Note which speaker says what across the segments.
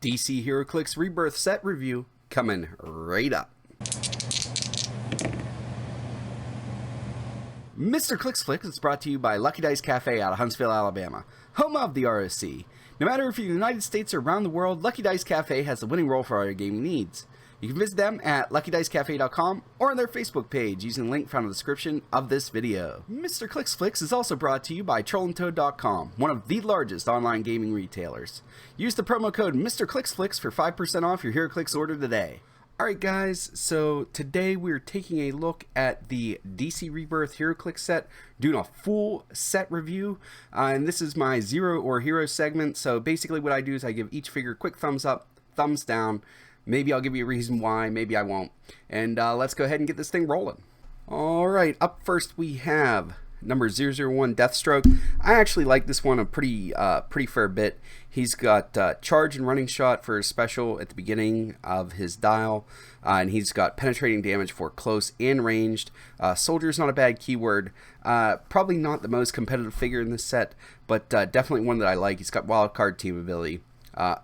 Speaker 1: DC Heroclix Rebirth set review coming right up. Mr. Clicks Flicks is brought to you by Lucky Dice Cafe out of Huntsville, Alabama, home of the ROC. No matter if you're in the United States or around the world, Lucky Dice Cafe has the winning roll for all your gaming needs. You can visit them at luckydicecafe.com or on their Facebook page using the link found in the description of this video. Mr. Clicks Flicks is also brought to you by trollandtoad.com, one of the largest online gaming retailers. Use the promo code Mr. Clicks Flicks for 5% off your HeroClix order today. Alright guys, so today we're taking a look at the DC Rebirth Heroclix set, doing a full set review, and this is my Zero or Hero segment. So basically what I do is I give each figure a quick thumbs up, thumbs down. Maybe I'll give you a reason why, maybe I won't. And let's go ahead and get this thing rolling. Alright, up first we have number 001 Deathstroke. I actually like this one a pretty fair bit. He's got charge and running shot for his special at the beginning of his dial, and he's got penetrating damage for close and ranged. Soldier's not a bad keyword. Probably not the most competitive figure in this set, but definitely one that I like. He's got wild card team ability.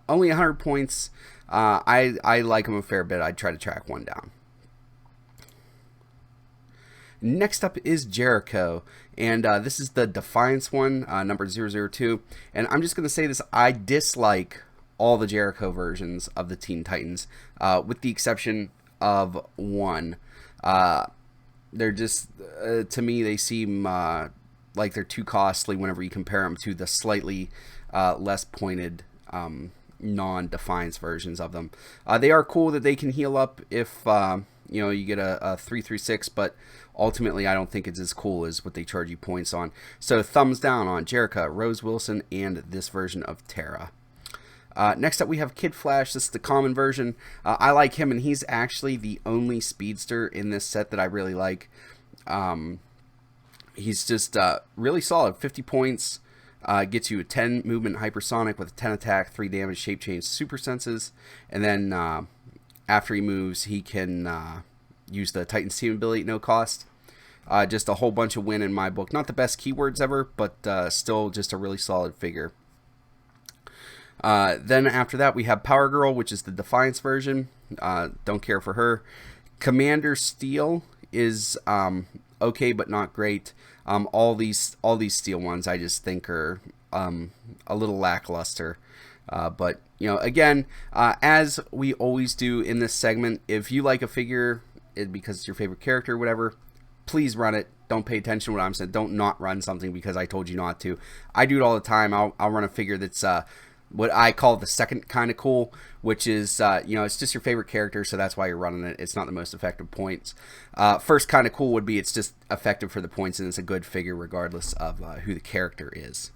Speaker 1: Only 100 points. I like him a fair bit. I'd try to track one down. Next up is Jericho, and this is the Defiance one, number 002, and I'm just going to say this, I dislike all the Jericho versions of the Teen Titans, with the exception of one. They're just, to me, they seem like they're too costly whenever you compare them to the slightly less pointed non-Defiance versions of them. They are cool that they can heal up if you know, you get a 336, but ultimately I don't think it's as cool as what they charge you points on. So thumbs down on Jericho, Rose Wilson, and this version of Terra. Next up we have Kid Flash. This is the common version. I like him, and he's actually the only speedster in this set that I really like. He's just really solid. 50 points. Gets you a 10 movement hypersonic with a 10 attack, 3 damage, shape change, super senses, and then after he moves, he can use the Titan's team ability at no cost. Just a whole bunch of win in my book. Not the best keywords ever, but still just a really solid figure. Then after that, we have Power Girl, which is the Defiance version. Don't care for her. Commander Steel is okay, but not great. All these Steel ones I just think are a little lackluster. But, you know, again, as we always do in this segment, if you like a figure because it's your favorite character or whatever, please run it. Don't pay attention to what I'm saying. Don't not run something because I told you not to. I do it all the time. I'll run a figure that's what I call the second kind of cool, which is, you know, it's just your favorite character, so that's why you're running it. It's not the most effective points. First kind of cool would be it's just effective for the points, and it's a good figure regardless of who the character is.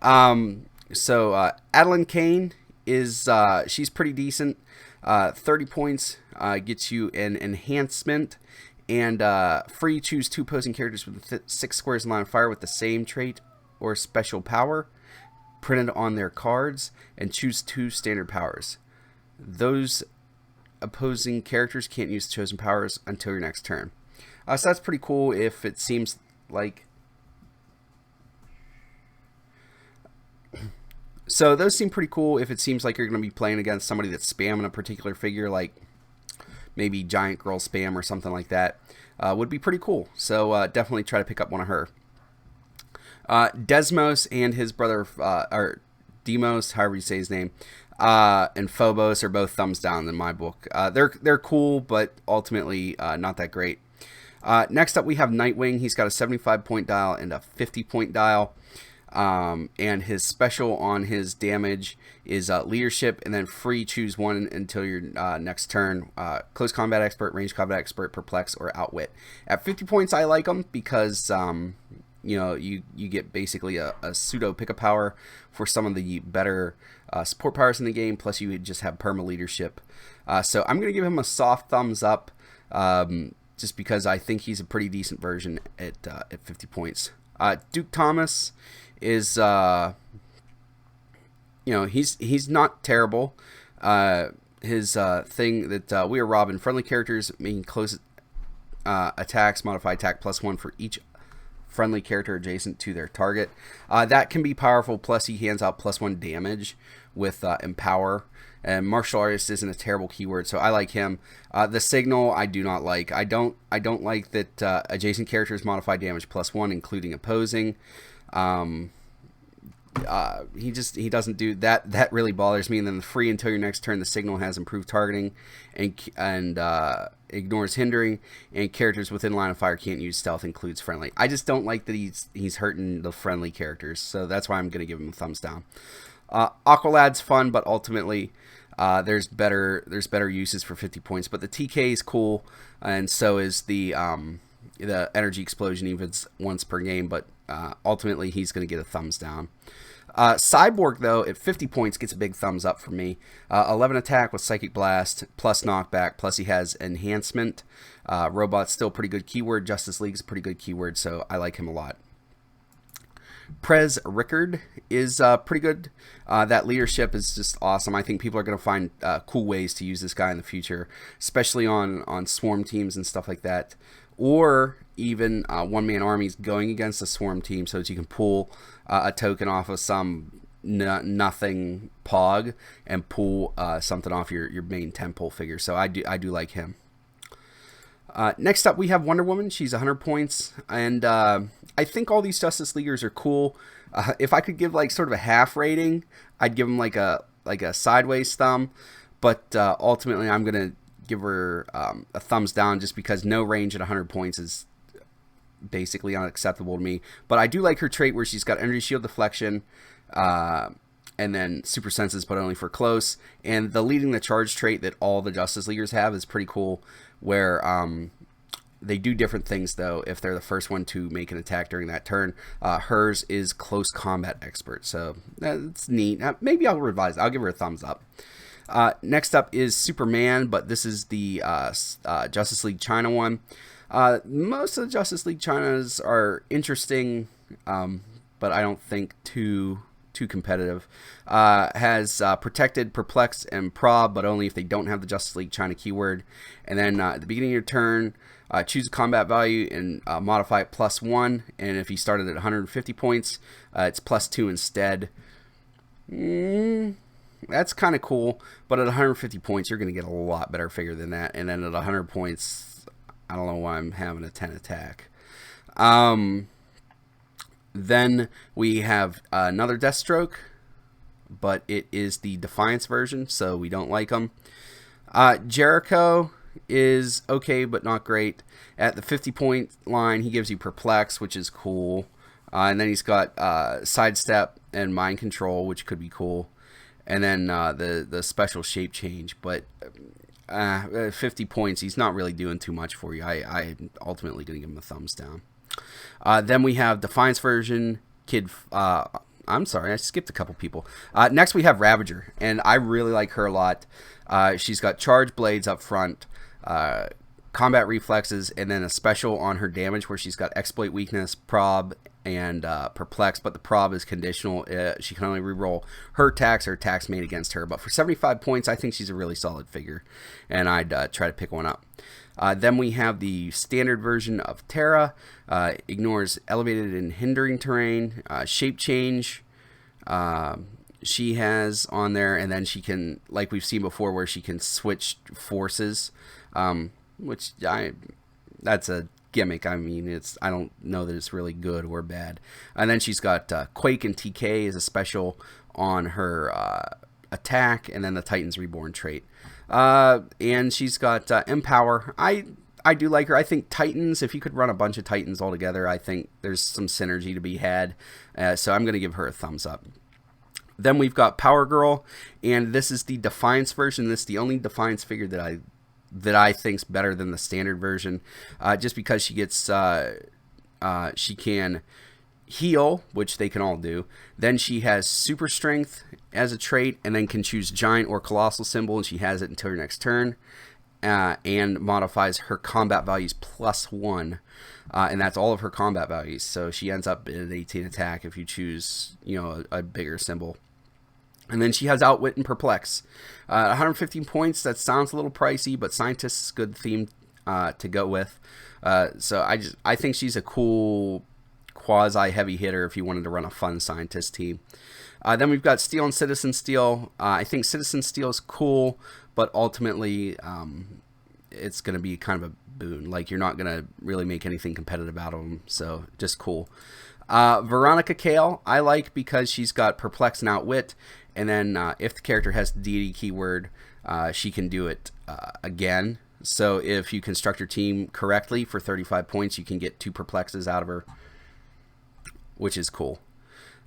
Speaker 1: So Adeline Kane is she's pretty decent. 30 points gets you an enhancement, and free choose 2 opposing characters with 6 squares in line of fire with the same trait or special power printed on their cards, and choose 2 standard powers. Those opposing characters can't use chosen powers until your next turn. So that's pretty cool if it seems like... So those seem pretty cool if it seems like you're going to be playing against somebody that's spamming a particular figure, like maybe Giant Girl spam or something like that. Would be pretty cool. So definitely try to pick up one of her. Desmos and his brother, or Demos, however you say his name, and Phobos are both thumbs down in my book. They're cool, but ultimately not that great. Next up we have Nightwing. He's got a 75 point dial and a 50 point dial. And his special on his damage is leadership, and then free choose 1 until your next turn. Close combat expert, range combat expert, perplex, or outwit. At 50 points I like him because you know, you get basically a pseudo pick a power for some of the better support powers in the game, plus you just have perma leadership. So I'm going to give him a soft thumbs up, just because I think he's a pretty decent version at 50 points. Duke Thomas is, you know, he's not terrible. His thing that we are robbing friendly characters, making close attacks, modify attack +1 for each friendly character adjacent to their target. That can be powerful, plus he hands out +1 damage with Empower, And martial artist isn't a terrible keyword, so I like him. The signal I do not like. I don't like that adjacent characters modify damage +1, including opposing. He doesn't do that. That really bothers me. And then the free until your next turn, the signal has improved targeting and ignores hindering, and characters within line of fire can't use stealth, includes friendly. I just don't like that he's hurting the friendly characters, so that's why I'm gonna give him a thumbs down. Aqualad's fun, but ultimately there's better uses for 50 points. But the TK is cool, and so is the energy explosion, even once per game. But ultimately he's going to get a thumbs down. Cyborg, though, at 50 points gets a big thumbs up for me. 11 attack with Psychic Blast, plus knockback, plus he has enhancement. Robot's still a pretty good keyword. Justice League's a pretty good keyword, so I like him a lot. Prez Rickard is pretty good. That leadership is just awesome. I think people are going to find cool ways to use this guy in the future, especially on swarm teams and stuff like that, or even one-man armies going against a swarm team, so that you can pull a token off of some nothing pog and pull something off your main temple figure. So I do like him. Next up, we have Wonder Woman. She's 100 points, and I think all these Justice Leaguers are cool. If I could give like sort of a half rating, I'd give them like a sideways thumb, but ultimately I'm gonna give her a thumbs down, just because no range at 100 points is basically unacceptable to me. But I do like her trait where she's got energy shield deflection, and then super senses, but only for close. And the leading the charge trait that all the Justice Leaguers have is pretty cool, where they do different things, though, if they're the first one to make an attack during that turn. Hers is close combat expert, so that's neat. Maybe I'll revise it. I'll give her a thumbs up. Next up is Superman, but this is the Justice League China one. Most of the Justice League Chinas are interesting, but I don't think too competitive. Has protected, perplex, and prob, but only if they don't have the Justice League China keyword. And then at the beginning of your turn, choose a combat value and modify it +1. And if you started at 150 points, it's +2 instead. That's kind of cool, but at 150 points, you're going to get a lot better figure than that. And then at 100 points, I don't know why I'm having a 10 attack. Then we have another Deathstroke, but it is the Defiance version, so we don't like them. Jericho is okay, but not great. At the 50-point line, he gives you Perplex, which is cool. And then he's got Sidestep and Mind Control, which could be cool. And then the special shape change, but 50 points, he's not really doing too much for you. I'm ultimately going to give him a thumbs down. Then we have Defiance version, I'm sorry, I skipped a couple people. Next we have Ravager, and I really like her a lot. She's got charge blades up front, combat reflexes, and then a special on her damage where she's got exploit weakness, prob, and perplex, but the prob is conditional. She can only reroll her attacks made against her. But for 75 points, I think she's a really solid figure, and I'd try to pick one up. Then we have the standard version of Terra. Ignores elevated and hindering terrain, shape change. She has on there, and then she can, like we've seen before, where she can switch forces, that's a gimmick. I mean, I don't know that it's really good or bad. And then she's got Quake and TK as a special on her attack, and then the Titans Reborn trait. And she's got Empower. I do like her. I think Titans, if you could run a bunch of Titans all together, I think there's some synergy to be had. So I'm going to give her a thumbs up. Then we've got Power Girl, and this is the Defiance version. This is the only Defiance figure that I think's better than the standard version, just because she gets she can heal, which they can all do. Then she has super strength as a trait, and then can choose giant or colossal symbol, and she has it until your next turn, and modifies her combat values +1, and that's all of her combat values. So she ends up at an 18 attack if you choose, a bigger symbol. And then she has Outwit and Perplex. 115 points, that sounds a little pricey, but Scientist is a good theme to go with. So I think she's a cool quasi-heavy hitter if you wanted to run a fun Scientist team. Then we've got Steel and Citizen Steel. I think Citizen Steel is cool, but ultimately it's going to be kind of a boon. Like, you're not going to really make anything competitive out of them, so just cool. Veronica Kale, I like because she's got Perplex and Outwit, and then if the character has the deity keyword, she can do it again. So if you construct your team correctly for 35 points, you can get 2 Perplexes out of her, which is cool.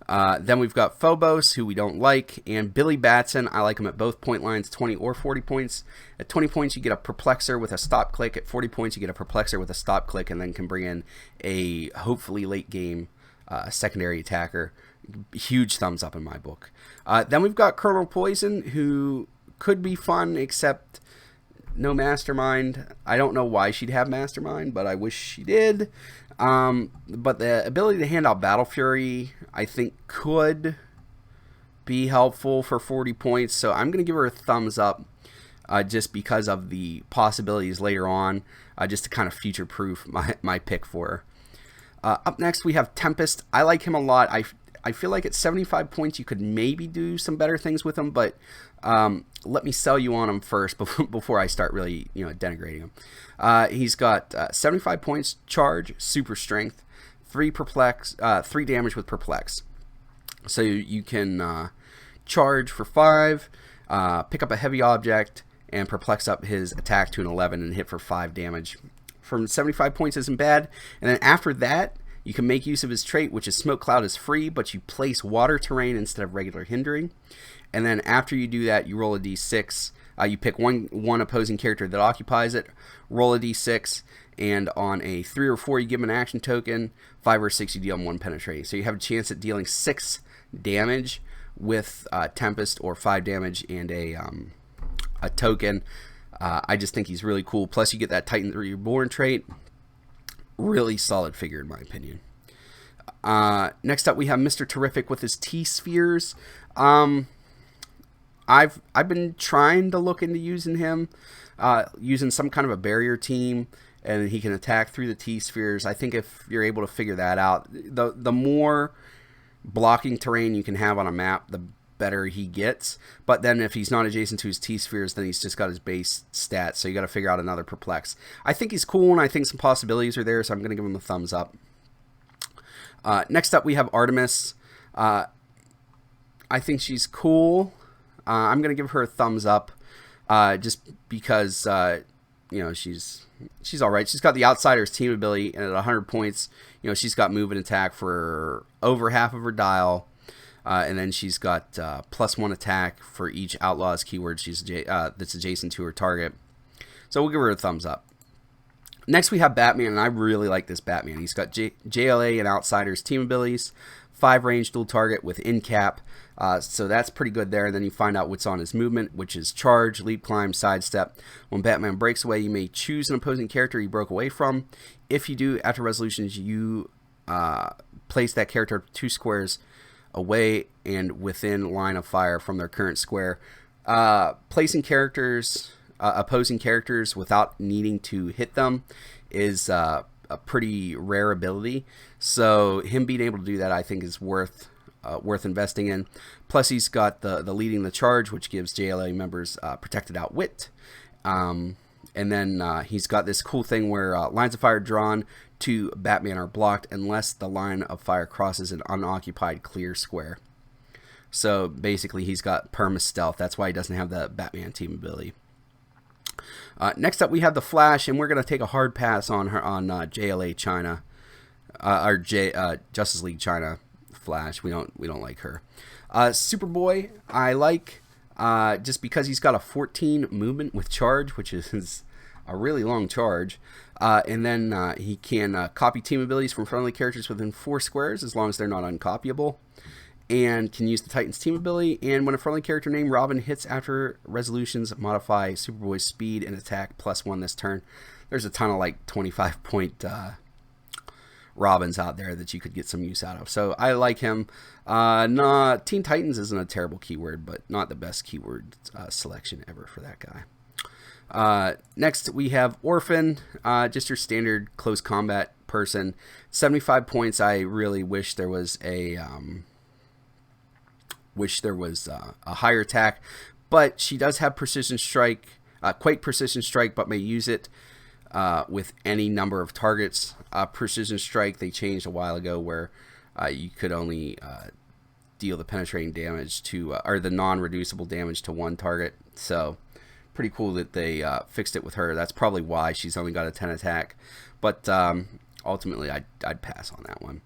Speaker 1: Then we've got Phobos, who we don't like, and Billy Batson. I like him at both point lines, 20 or 40 points. At 20 points, you get a Perplexer with a stop click. At 40 points, you get a Perplexer with a stop click, and then can bring in a hopefully late game secondary attacker. Huge thumbs up in my book. Then we've got Colonel Poison, who could be fun, except no Mastermind. I don't know why she'd have Mastermind, but I wish she did. But the ability to hand out Battle Fury, I think, could be helpful for 40 points. So I'm going to give her a thumbs up just because of the possibilities later on, just to kind of future-proof my pick for her. Up next, we have Tempest. I like him a lot. I feel like at 75 points, you could maybe do some better things with him, but let me sell you on him first before I start really, denigrating him. He's got 75 points, charge, super strength, 3 damage with perplex. So you can charge for 5, pick up a heavy object, and perplex up his attack to an 11 and hit for 5 damage. From 75 points isn't bad. And then after that, you can make use of his trait, which is Smoke Cloud is free, but you place water terrain instead of regular hindering. And then after you do that, you roll a d6. You pick one opposing character that occupies it, roll a d6, and on a 3 or 4, you give him an action token. 5 or 6, you deal him 1 penetrating. So you have a chance at dealing 6 damage with Tempest, or 5 damage and a token. I just think he's really cool. Plus, you get that Titan Reborn trait. Really solid figure, in my opinion. Next up, we have Mr. Terrific with his T-Spheres. I've been trying to look into using him, using some kind of a barrier team, and he can attack through the T-Spheres. I think if you're able to figure that out, the more blocking terrain you can have on a map, the better he gets. But then if he's not adjacent to his T-Spheres, then he's just got his base stats, so you got to figure out another Perplex. I think he's cool, and I think some possibilities are there, so I'm going to give him a thumbs up. Next up, we have Artemis. I think she's cool. I'm going to give her a thumbs up, just because, she's all right. She's got the Outsider's team ability, and at 100 points, she's got move and attack for over half of her dial. And then she's got +1 attack for each Outlaw's keyword that's adjacent to her target. So we'll give her a thumbs up. Next, we have Batman, and I really like this Batman. He's got JLA and Outsider's team abilities, 5 range dual target with in cap. So that's pretty good there. And then you find out what's on his movement, which is charge, leap, climb, sidestep. When Batman breaks away, you may choose an opposing character he broke away from. If you do, after resolutions, you place that character 2 squares away and within line of fire from their current square. Placing characters, opposing characters without needing to hit them is a pretty rare ability. So him being able to do that, I think, is worth investing in. Plus, he's got the leading the charge, which gives JLA members protected outwit. And then he's got this cool thing where lines of fire drawn to Batman are blocked unless the line of fire crosses an unoccupied clear square. So basically, he's got perma-stealth. That's why he doesn't have the Batman team ability. Next up, we have the Flash, and we're going to take a hard pass on her on JLA China, or Justice League China Flash. We don't like her. Superboy, I like just because he's got a 14 movement with charge, which is a really long charge. And then he can copy team abilities from friendly characters within 4 squares as long as they're not uncopyable. And can use the Titan's team ability. And when a friendly character named Robin hits after resolutions, modify Superboy's speed and attack +1 this turn. There's a ton of like 25-point Robins out there that you could get some use out of. So I like him. Teen Titans isn't a terrible keyword, but not the best keyword selection ever for that guy. Next, we have Orphan, just your standard close combat person. 75 points. I really wish there was a Wish there was a higher attack, but she does have Precision Strike, Quake Precision Strike, but may use it with any number of targets. Precision Strike, they changed a while ago where you could only deal the penetrating damage to, or the non-reducible damage to one target. So pretty cool that they fixed it with her. That's probably why she's only got a 10 attack. But ultimately, I'd pass on that one.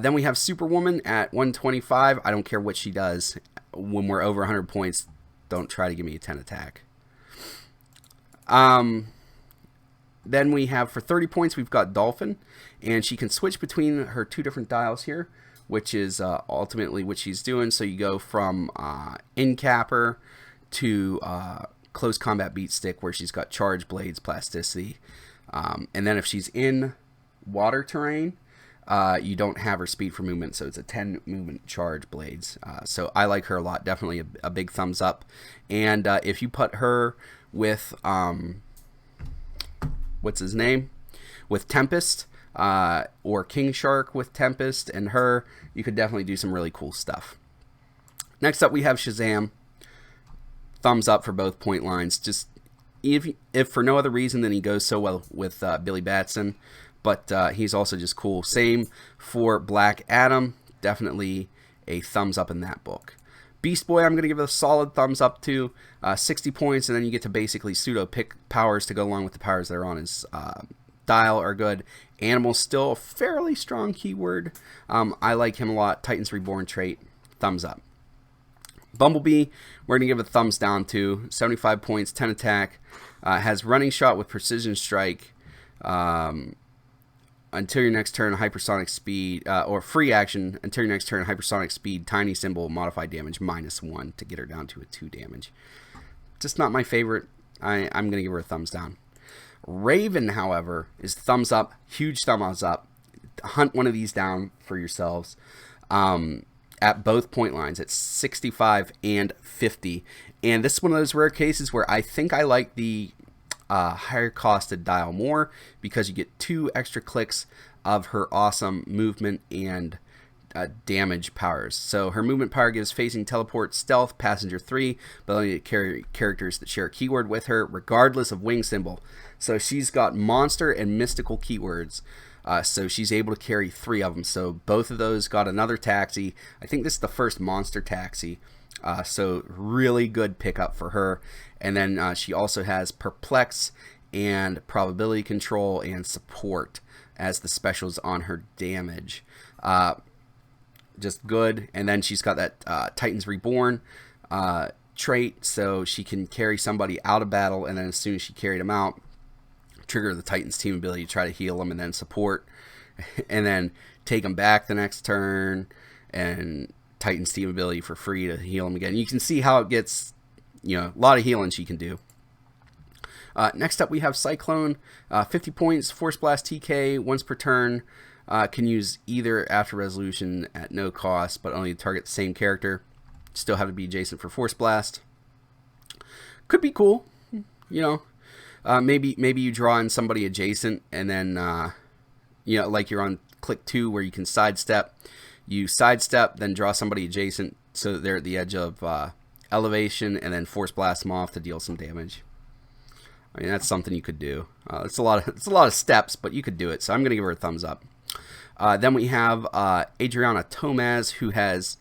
Speaker 1: Then we have Superwoman at 125. I don't care what she does. When we're over 100 points, don't try to give me a 10 attack. Then we have, for 30 points, we've got Dolphin. And she can switch between her two different dials here, which is ultimately what she's doing. So you go from In-Capper to Close Combat Beat Stick, where she's got Charge, Blades, Plasticity. And then if she's in water terrain, you don't have her speed for movement, so it's a 10 movement Charge, Blades. So I like her a lot. Definitely a big thumbs up. And if you put her with, what's his name? With Tempest, or King Shark with Tempest and her, you could definitely do some really cool stuff. Next up, we have Shazam. Thumbs up for both point lines. Just if for no other reason than he goes so well with Billy Batson, but he's also just cool. Same for Black Adam. Definitely a thumbs up in that book. Beast Boy, I'm going to give a solid thumbs up to. 60 points, and then you get to basically pseudo-pick powers to go along with the powers that are on his dial are good. Animal, still a fairly strong keyword. I like him a lot. Titans Reborn trait, thumbs up. Bumblebee, we're going to give a thumbs down to. 75 points, 10 attack. Has running shot with precision strike. Until your next turn, hypersonic speed, or free action, until your next turn, hypersonic speed, tiny symbol, modified damage, -1 to get her down to a 2 damage. Just not my favorite. I'm going to give her a thumbs down. Raven, however, is thumbs up, huge thumbs up. Hunt one of these down for yourselves. At both point lines, at 65 and 50. And this is one of those rare cases where I think I like the higher costed dial more, because you get 2 extra clicks of her awesome movement and damage powers. So her movement power gives phasing, teleport, stealth, passenger 3, but only to carry characters that share a keyword with her, regardless of wing symbol. So she's got monster and mystical keywords. So she's able to carry 3 of them. So both of those got another taxi. I think this is the first monster taxi. So really good pickup for her. And then she also has Perplex and Probability Control and Support as the specials on her damage. Just good. And then she's got that Titans Reborn trait, so she can carry somebody out of battle, and then as soon as she carried them out, trigger the Titans team ability to try to heal them, and then support, and then take them back the next turn, and Titans team ability for free to heal them again. You can see how it gets, a lot of healing she can do. Next up, we have Cyclone. 50 points, Force Blast TK, once per turn. Can use either after resolution at no cost, but only to target the same character. Still have to be adjacent for Force Blast. Could be cool, maybe you draw in somebody adjacent, and then like you're on click 2 where you can sidestep. You sidestep, then draw somebody adjacent so that they're at the edge of elevation, and then Force Blast them off to deal some damage. I mean, that's something you could do. It's a lot of steps, but you could do it. So I'm gonna give her a thumbs up. Then we have Adriana Tomasz, who has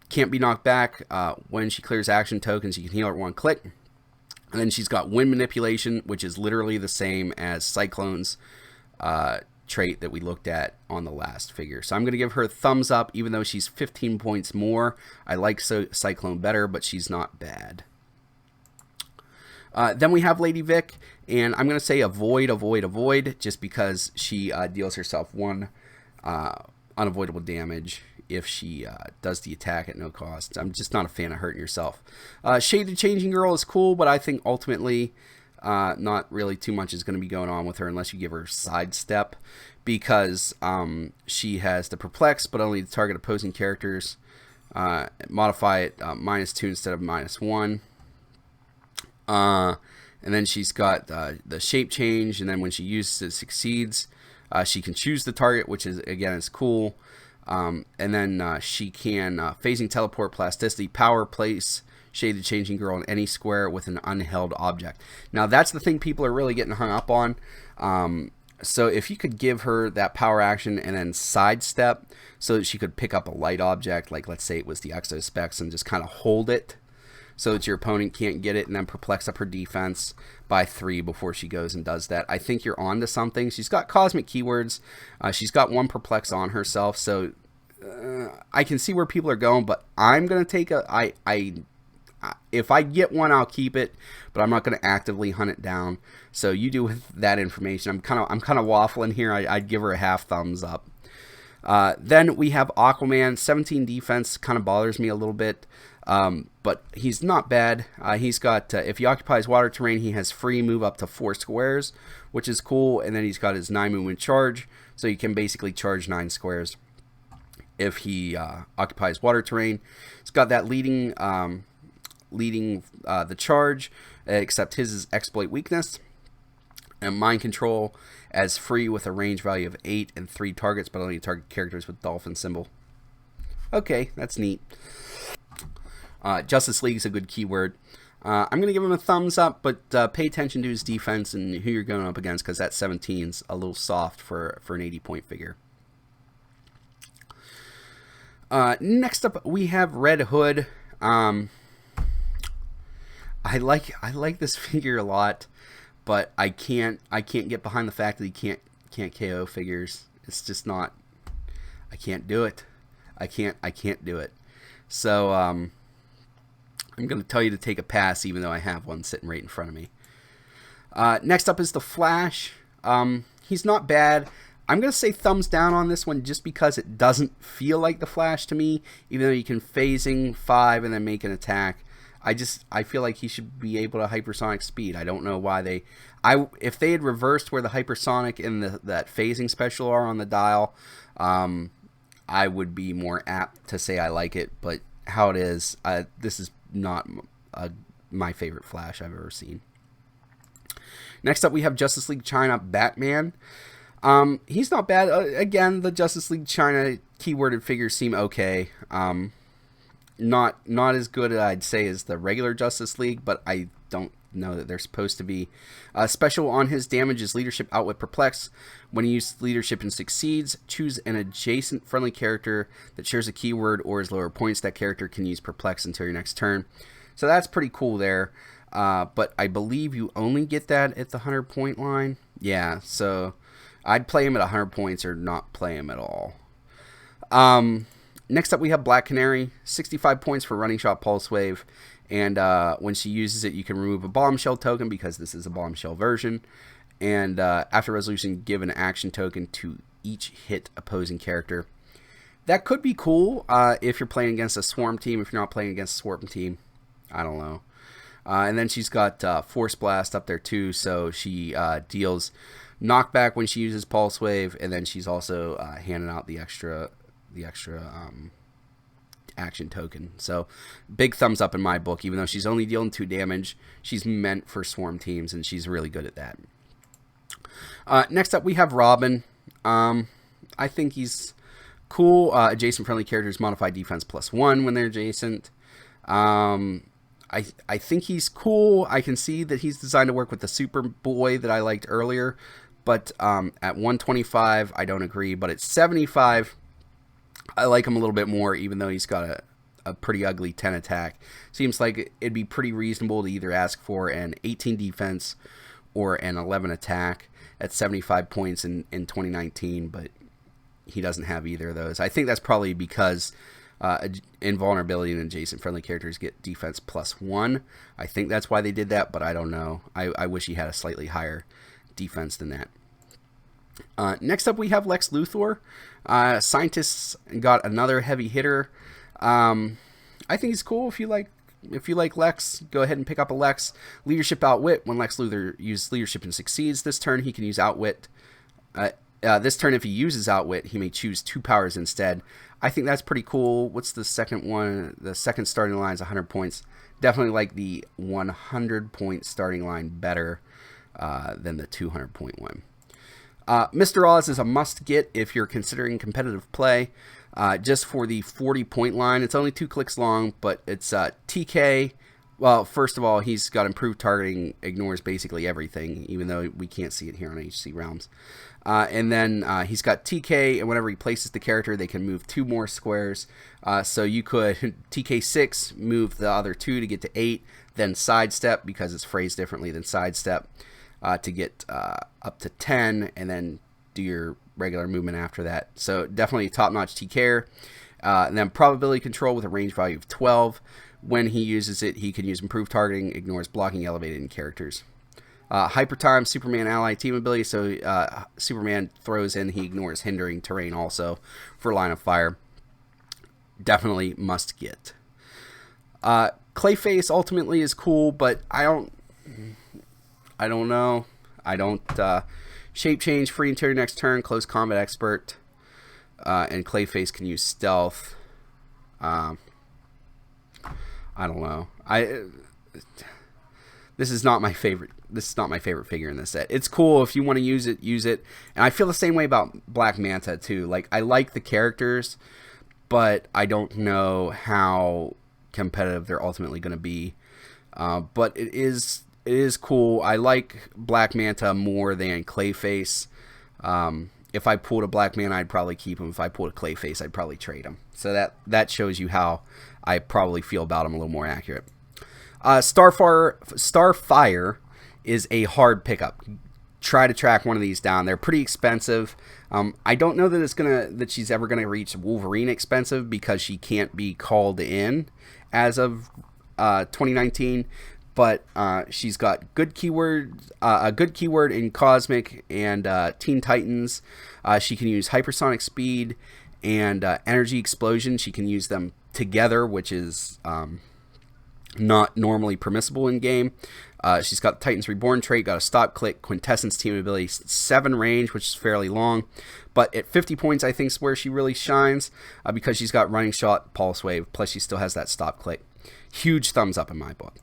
Speaker 1: can't be knocked back. When she clears action tokens, you can heal her at 1 click. And then she's got Wind Manipulation, which is literally the same as Cyclone's trait that we looked at on the last figure. So I'm going to give her a thumbs up, even though she's 15 points more. I like Cyclone better, but she's not bad. Then we have Lady Vic, and I'm going to say avoid, just because she deals herself 1 unavoidable damage if she does the attack at no cost. I'm just not a fan of hurting yourself. Shaded Changing Girl is cool, but I think ultimately not really too much is going to be going on with her unless you give her sidestep, because she has the Perplex, but only to target opposing characters. Modify it -2 instead of -1. And then she's got the shape change, and then when she uses it, succeeds, she can choose the target, which is, again, is cool. And then she can phasing, teleport, plasticity, power, place Shaded Changing Girl in any square with an unheld object. Now that's the thing people are really getting hung up on. So if you could give her that power action and then sidestep so that she could pick up a light object, like let's say it was the Exo Specs, and just kind of hold it so that your opponent can't get it, and then perplex up her defense by 3 before she goes and does that. I think you're onto something. She's got cosmic keywords. She's got 1 perplex on herself, so I can see where people are going, but I'm going to take if I get one, I'll keep it, but I'm not going to actively hunt it down. So you do with that information. I'm kind of waffling here. I'd give her a half thumbs up. Then we have Aquaman. 17 defense kind of bothers me a little bit, but he's not bad. He's got if he occupies water terrain, he has free move up to 4 squares, which is cool. And then he's got his 9 movement charge, so you can basically charge 9 squares if he occupies water terrain. He's got that leading the charge, except his is exploit weakness, and mind control as free with a range value of 8 and 3 targets, but only target characters with dolphin symbol. Okay, that's neat. Justice League is a good keyword. I'm going to give him a thumbs up, but pay attention to his defense and who you're going up against, because that 17's a little soft for an 80-point figure. Next up, we have Red Hood. I like this figure a lot, but I can't get behind the fact that he can't KO figures. It's just not. I can't do it. I can't do it. So I'm going to tell you to take a pass, even though I have one sitting right in front of me. Next up is the Flash. He's not bad. I'm going to say thumbs down on this one just because it doesn't feel like the Flash to me, even though you can phasing 5 and then make an attack. I feel like he should be able to hypersonic speed. I don't know why if they had reversed where the hypersonic and that phasing special are on the dial, I would be more apt to say I like it. But how it is, this is not my favorite Flash I've ever seen. Next up, we have Justice League China Batman. He's not bad. Again, the Justice League China keyworded figures seem okay. Not as good, I'd say, as the regular Justice League, but I don't know that they're supposed to be. Special on his damage is Leadership Outwit Perplex. When he uses Leadership and succeeds, choose an adjacent friendly character that shares a keyword or is lower points. That character can use Perplex until your next turn. So that's pretty cool there. But I believe you only get that at the 100-point line. Yeah, so I'd play him at 100 points or not play him at all. Next up, we have Black Canary. 65 points for Running Shot Pulse Wave. And when she uses it, you can remove a Bombshell token because this is a Bombshell version. And after resolution, give an action token to each hit opposing character. That could be cool if you're playing against a Swarm team. If you're not playing against a Swarm team, I don't know. And then she's got Force Blast up there too. So she deals knockback when she uses Pulse Wave. And then she's also handing out the extra action token. So big thumbs up in my book. Even though she's only dealing 2 damage, she's meant for Swarm teams, and she's really good at that. Next up, we have Robin. I think he's cool. Adjacent friendly characters modify defense +1 when they're adjacent. I think he's cool. I can see that he's designed to work with the Superboy that I liked earlier, but at 125, I don't agree. But at 75, I like him a little bit more, even though he's got a pretty ugly 10 attack. Seems like it'd be pretty reasonable to either ask for an 18 defense or an 11 attack at 75 points in 2019, but he doesn't have either of those. I think that's probably because invulnerability and adjacent friendly characters get defense +1. I think that's why they did that, but I don't know. I wish he had a slightly higher defense than that. Next up, we have Lex Luthor. Scientists got another heavy hitter. I think he's cool. If you like Lex, go ahead and pick up a Lex. Leadership Outwit. When Lex Luthor uses Leadership and succeeds this turn, he can use Outwit. This turn, if he uses Outwit, he may choose 2 powers instead. I think that's pretty cool. What's the second one? The second starting line is 100 points. Definitely like the 100-point starting line better than the 200-point one. Mr. Oz is a must-get if you're considering competitive play. just for the 40-point line. It's only 2 clicks long, but it's TK. Well, first of all, he's got improved targeting, ignores basically everything, even though we can't see it here on HC Realms. And then he's got TK, and whenever he places the character, they can move 2 more squares. So you could TK6, move the other 2 to get to 8, then sidestep, because it's phrased differently than sidestep, to get up to 10, and then do your regular movement after that. So definitely top-notch TKer. And then probability control with a range value of 12. When he uses it, he can use improved targeting, ignores blocking, elevated, and characters. Hyper time, Superman ally team ability. So Superman throws in, he ignores hindering terrain also for line of fire. Definitely must get. Clayface ultimately is cool, but I don't know. Shape change, free interior next turn, close combat expert, and Clayface can use stealth. I don't know. This is not my favorite. This is not my favorite figure in this set. It's cool if you want to use it, use it. And I feel the same way about Black Manta too. Like, I like the characters, but I don't know how competitive they're ultimately going to be. But it is cool. I like Black Manta more than Clayface. If I pulled a Black Manta, I'd probably keep him. If I pulled a Clayface, I'd probably trade him. So that shows you how I probably feel about him a little more accurate. Starfire is a hard pickup. Try to track one of these down. They're pretty expensive. I don't know that she's ever gonna reach Wolverine expensive, because she can't be called in as of 2019. But she's got good keywords, a good keyword in Cosmic and Teen Titans. She can use hypersonic speed and energy explosion. She can use them together, which is not normally permissible in game. She's got Titans Reborn trait, got a stop click, quintessence team ability, 7 range, which is fairly long. But at 50 points, I think is where she really shines, because she's got running shot, pulse wave, plus she still has that stop click. Huge thumbs up in my book.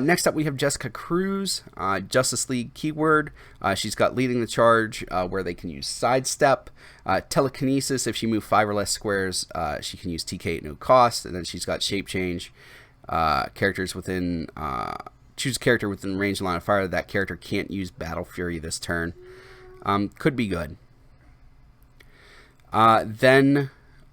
Speaker 1: Next up, we have Jessica Cruz, Justice League keyword. She's got leading the charge, where they can use sidestep, telekinesis. If she moves 5 or less squares, she can use TK at no cost. And then she's got shape change. Characters within choose a character within range and line of fire. That character can't use Battle Fury this turn. Could be good. Then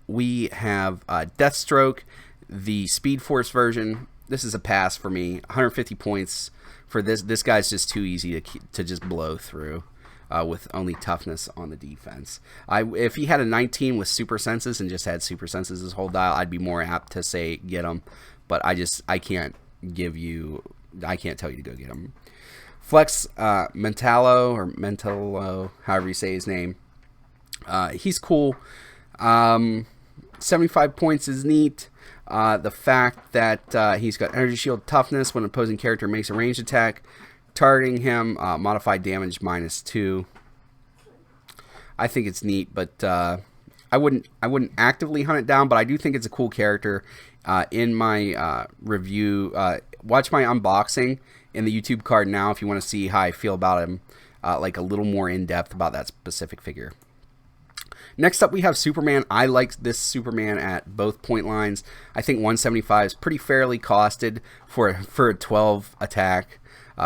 Speaker 1: we have Deathstroke, the Speed Force version. This is a pass for me. 150 points for this. This guy's just too easy to just blow through with only toughness on the defense. If he had a 19 with super senses and just had super senses his whole dial, I'd be more apt to say get him. But I can't tell you to go get him. Flex Mentalo, however you say his name. He's cool. 75 points is neat. The fact that he's got energy shield toughness when an opposing character makes a ranged attack, targeting him, modified damage -2. I think it's neat, but I wouldn't actively hunt it down. But I do think it's a cool character. In my review, watch my unboxing in the YouTube card now if you want to see how I feel about him, like a little more in depth about that specific figure. Next up, we have Superman. I like this Superman at both point lines. I think 175 is pretty fairly costed for a 12 attack,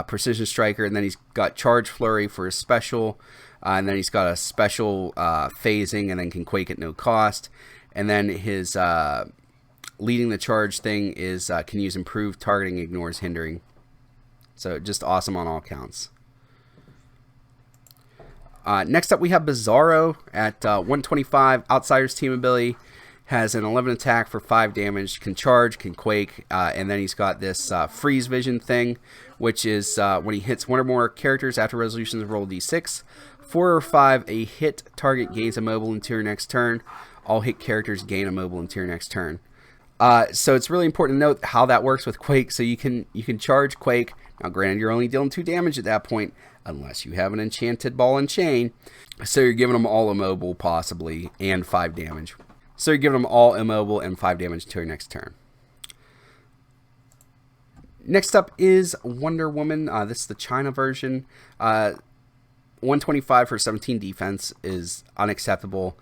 Speaker 1: precision striker, and then he's got charge flurry for a special, and then he's got a special phasing, and then can quake at no cost, and then his leading the charge thing is can use improved targeting, ignores hindering. So just awesome on all counts. Next up, we have Bizarro at 125. Outsider's team ability. Has an 11 attack for 5 damage. Can charge, can quake. And then he's got this freeze vision thing, which is when he hits one or more characters after resolutions, roll d6. 4 or 5, a hit target gains a mobile until your next turn. All hit characters gain a mobile until your next turn. So it's really important to note how that works with Quake. So you can charge Quake. Now, granted, you're only dealing 2 damage at that point, unless you have an enchanted ball and chain. So you're giving them all immobile, possibly, and 5 damage. So you're giving them all immobile and 5 damage to your next turn. Next up is Wonder Woman. This is the China version. 125 for 17 defense is unacceptable.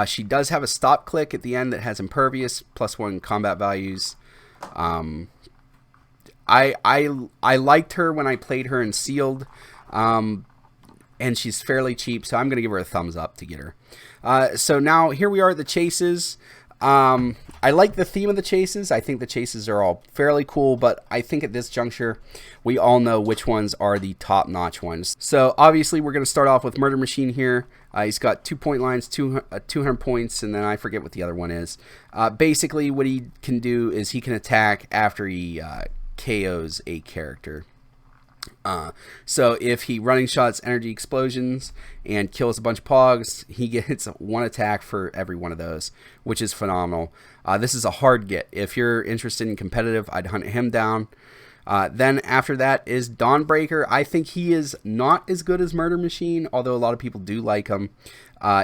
Speaker 1: She does have a stop click at the end that has impervious, +1 combat values. I liked her when I played her in Sealed, and she's fairly cheap, so I'm going to give her a thumbs up to get her. So now here we are at the chases. I like the theme of the chases. I think the chases are all fairly cool, but I think at this juncture, we all know which ones are the top-notch ones. So obviously, we're going to start off with Murder Machine here. He's got 2-point lines, 200 points, and then I forget what the other one is. Basically, what he can do is he can attack after he KOs a character. So if he running shots, energy explosions, and kills a bunch of pogs, he gets 1 attack for every one of those, which is phenomenal. This is a hard get. If you're interested in competitive, I'd hunt him down. Then after that is Dawnbreaker. I think he is not as good as Murder Machine, although a lot of people do like him.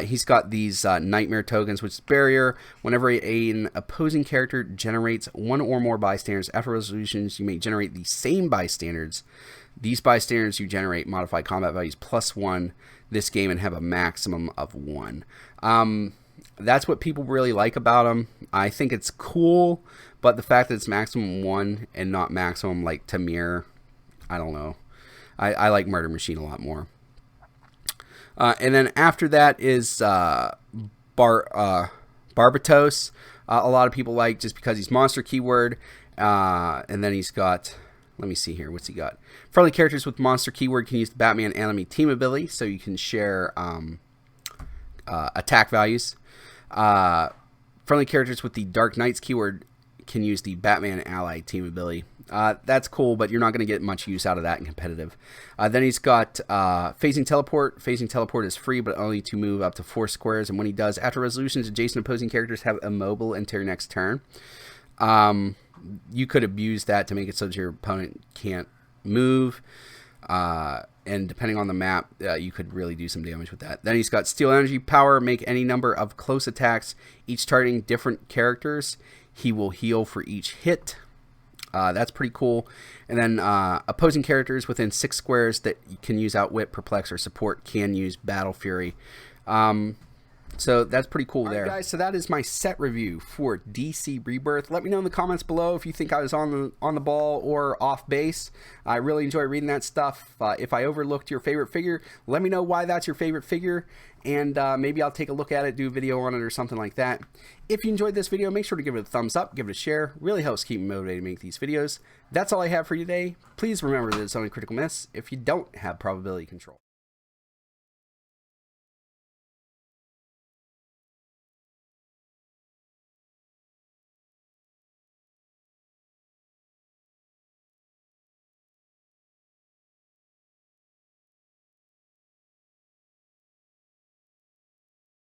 Speaker 1: He's got these nightmare tokens, which is barrier. Whenever an opposing character generates 1 or more bystanders after resolutions, you may generate the same bystanders. These bystanders you generate modify combat values +1 this game and have a maximum of 1. That's what people really like about him. I think it's cool, but the fact that it's maximum 1 and not maximum like Tamir, I don't know. I like Murder Machine a lot more. And then after that is Barbatos. A lot of people like just because he's monster keyword. And then he's got, let me see here, what's he got? Friendly characters with monster keyword can use the Batman enemy team ability, so you can share attack values. Friendly characters with the Dark Knights keyword can use the Batman ally team ability. That's cool, but you're not going to get much use out of that in competitive. Then he's got Phasing Teleport. Phasing Teleport is free, but only to move up to 4 squares. And when he does, after resolutions, adjacent opposing characters have immobile until your next turn. You could abuse that to make it so that your opponent can't move. And depending on the map, you could really do some damage with that. Then he's got Steel Energy Power. Make any number of close attacks, each targeting different characters. He will heal for each hit. That's pretty cool. And then opposing characters within 6 squares that you can use Outwit, Perplex, or Support can use Battle Fury. So that's pretty cool there. All right, guys, so that is my set review for DC Rebirth. Let me know in the comments below if you think I was on the ball or off base. I really enjoy reading that stuff. If I overlooked your favorite figure, let me know why that's your favorite figure, and maybe I'll take a look at it, do a video on it or something like that. If you enjoyed this video, make sure to give it a thumbs up, give it a share. Really helps keep me motivated to make these videos. That's all I have for you today. Please remember that it's only critical miss if you don't have probability control.